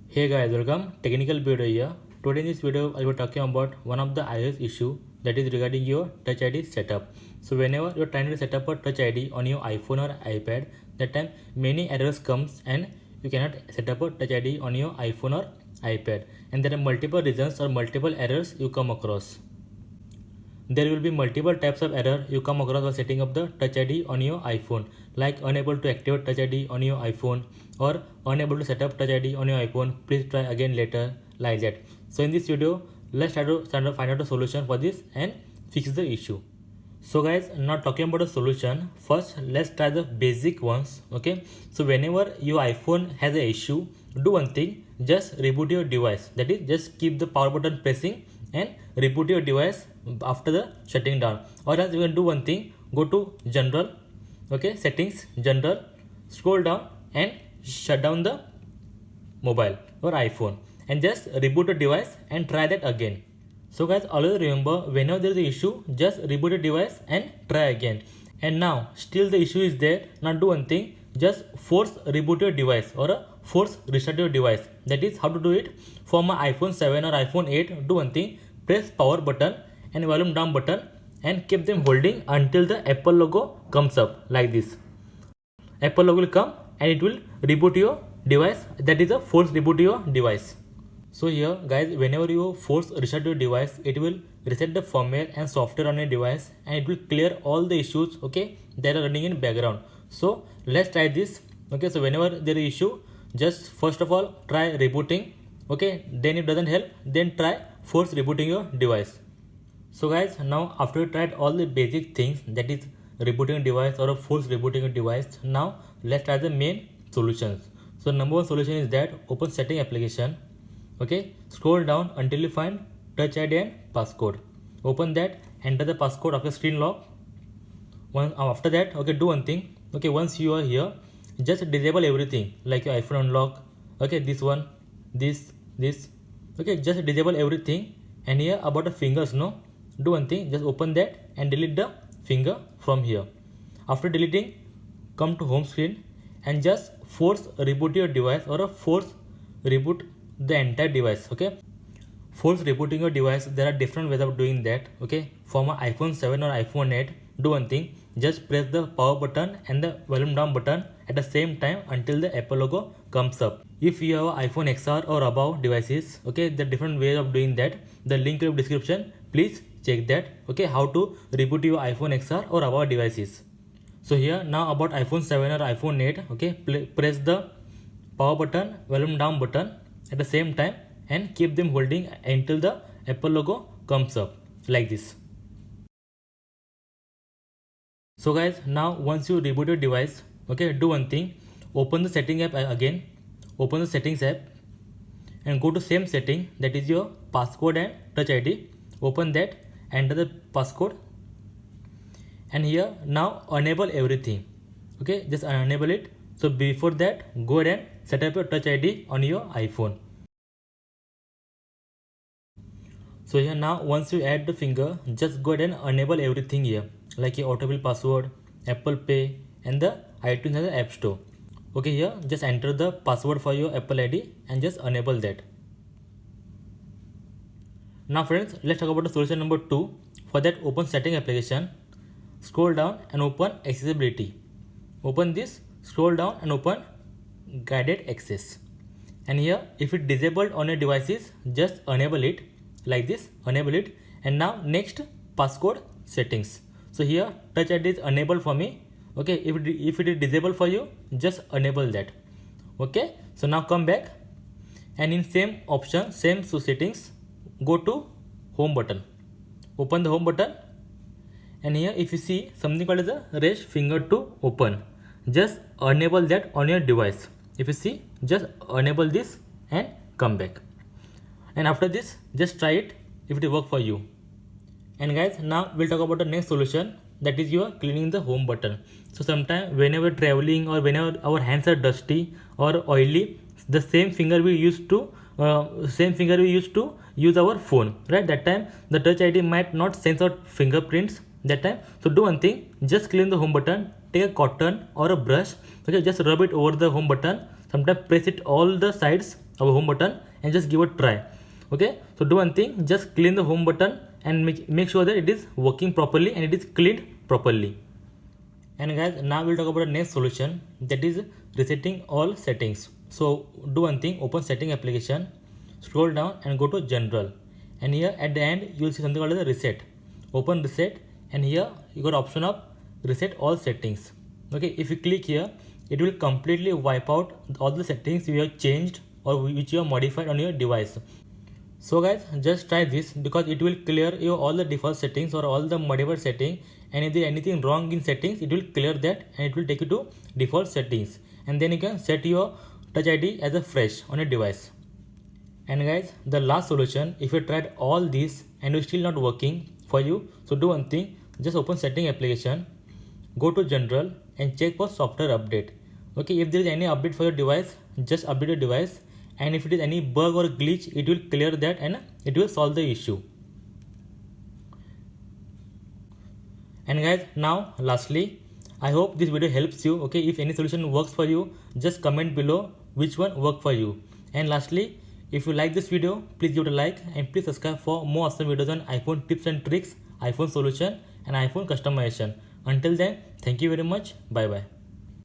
Hey guys, welcome. Technical video here. Today in this video, I will be talking about one of the iOS issue that is regarding your Touch ID setup. So whenever you're trying to set up a Touch ID on your iPhone or iPad, that time many errors comes and you cannot set up a Touch ID on your iPhone or iPad, and there are multiple reasons or multiple errors you come across. There will be multiple types of error you come across while setting up the Touch ID on your iPhone, like unable to activate Touch ID on your iPhone or unable to set up Touch ID on your iPhone. Please try again later, like that. So in this video, let's try to find out a solution for this and fix the issue. So guys, not talking about a solution, first let's try the basic ones. Okay, so whenever your iPhone has an issue, do one thing, just reboot your device. That is, just keep the power button pressing and reboot your device after the shutting down. Or else you can do one thing, go to general, okay, settings, general, scroll down and shut down the mobile or iPhone and just reboot the device and try that again. So guys, always remember, whenever there is an issue, just reboot the device and try again. And now still the issue is there, now do one thing, just force reboot your device or force restart your device. That is how to do it. For my iPhone 7 or iPhone 8, do one thing, press power button and volume down button and keep them holding until the Apple logo comes up like this. Apple logo will come and it will reboot your device. That is a force reboot your device. So here guys, whenever you force restart your device, it will reset the firmware and software on your device and it will clear all the issues, okay, that are running in background. So let's try this. Okay, so whenever there is issue, just first of all try rebooting. Okay, then it doesn't help, then try force rebooting your device. So guys, now after you tried all the basic things, that is rebooting a device or a force rebooting a device, now let's try the main solutions. So number one solution is that open setting application. Okay, scroll down until you find Touch ID and passcode. Open that, enter the passcode after screen lock. After that, okay, do one thing. Okay, once you are here, just disable everything like your iPhone unlock. Okay, this one, this. Okay, just disable everything. And here about the fingers, no, do one thing, just open that and delete the finger from here. After deleting, come to home screen and just force reboot your device or a force reboot the entire device. Okay, force rebooting your device, there are different ways of doing that. Okay, for my iPhone 7 or iPhone 8, do one thing, just press the power button and the volume down button at the same time until the Apple logo comes up. If you have iPhone XR or above devices, okay, there are different ways of doing that. The link in the description, please check that. Okay, how to reboot your iPhone XR or above devices. So here now about iPhone 7 or iPhone 8, okay, press the power button, volume down button at the same time and keep them holding until the Apple logo comes up like this. So guys, now once you reboot your device, okay, do one thing, open the setting app again, open the settings app and go to same setting, that is your passcode and Touch ID. Open that, enter the passcode and here now enable everything. Okay, just enable it. So before that, go ahead and set up your Touch ID on your iPhone. So here now once you add the finger, just go ahead and enable everything here, like your autofill password, Apple Pay and the iTunes and the App Store. Okay, here just enter the password for your Apple ID and just enable that. Now friends, let's talk about the solution number 2. For that, open setting application, scroll down and open accessibility. Open this, scroll down and open guided access. And here if it disabled on your devices, just enable it like this, enable it. And now next, passcode settings. So here Touch ID is enabled for me. Okay, if it is disabled for you, just enable that. Okay, so now come back and in same option, same settings, go to home button, open the home button and here if you see something called as a raise finger to open, just enable that on your device. If you see, just enable this and come back. And after this, just try it if it work for you. And guys, now we'll talk about the next solution, that is your cleaning the home button. So sometimes whenever traveling or whenever our hands are dusty or oily, the same finger we used to use our phone, right? That time the Touch ID might not sense out fingerprints that time. So do one thing, just clean the home button, take a cotton or a brush, okay, just rub it over the home button, sometimes press it all the sides our home button and just give a try. Okay, so do one thing, just clean the home button and make sure that it is working properly and it is cleaned properly. And guys, now we'll talk about the next solution, that is resetting all settings. So do one thing, open setting application, scroll down and go to general, and here at the end you will see something called as a reset. Open reset, and here you got option of reset all settings. Okay, if you click here, it will completely wipe out all the settings you have changed or which you have modified on your device. So guys, just try this because it will clear your all the default settings or all the modified setting, and if there is anything wrong in settings, it will clear that and it will take you to default settings, and then you can set your Touch ID as a fresh on your device. And guys, the last solution, if you tried all these and it's still not working for you, so do one thing, just open setting application, go to general and check for software update. Okay, if there is any update for your device, just update your device, and if it is any bug or glitch, it will clear that and it will solve the issue. And guys, now lastly, I hope this video helps you. Okay, if any solution works for you, just comment below which one worked for you. And lastly, if you like this video, please give it a like and please subscribe for more awesome videos on iPhone tips and tricks, iPhone solution and iPhone customization. Until then, thank you very much. Bye bye.